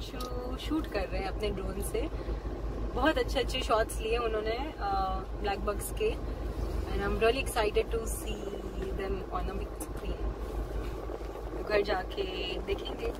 Himanshu shoot कर रहे हैं अपने ड्रोन से। बहुत अच्छे शॉट्स लिए उन्होंने ब्लैकबक्स के, and I am really excited to see them on a big screen. घर जाके देखेंगे।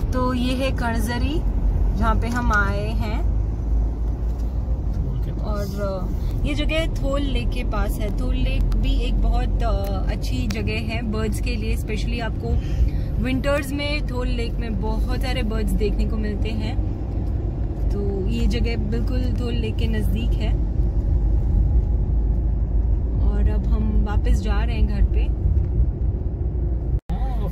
तो ये है कंजरी जहाँ पे हम आए हैं, और ये जगह थोल लेक के पास है। थोल लेक भी एक बहुत अच्छी जगह है बर्ड्स के लिए, स्पेशली आपको विंटर्स में थोल लेक में बहुत सारे बर्ड्स देखने को मिलते हैं। तो ये जगह बिल्कुल थोल लेक के नज़दीक है, और अब हम वापस जा रहे हैं घर पे।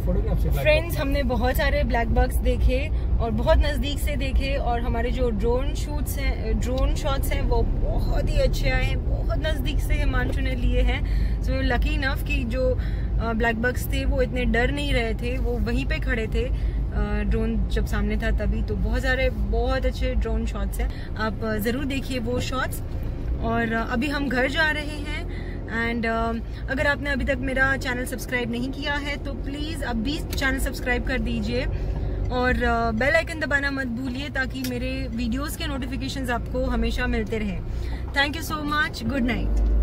फ्रेंड्स, हमने बहुत सारे ब्लैक बक्स देखे और बहुत नज़दीक से देखे, और हमारे जो ड्रोन शॉट्स हैं वो बहुत ही अच्छे आए हैं। बहुत नज़दीक से हिमांशु ने लिए हैं। सो लकी इनफ कि जो ब्लैक बक्स थे वो इतने डर नहीं रहे थे, वो वहीं पे खड़े थे ड्रोन जब सामने था तभी। तो बहुत अच्छे ड्रोन शॉट्स हैं, आप ज़रूर देखिए वो शॉट्स। और अभी हम घर जा रहे हैं, एंड अगर आपने अभी तक मेरा चैनल सब्सक्राइब नहीं किया है तो प्लीज़ अभी चैनल सब्सक्राइब कर दीजिए, और बेल आइकन दबाना मत भूलिए ताकि मेरे वीडियोस के नोटिफिकेशंस आपको हमेशा मिलते रहें। Thank you so much, good night.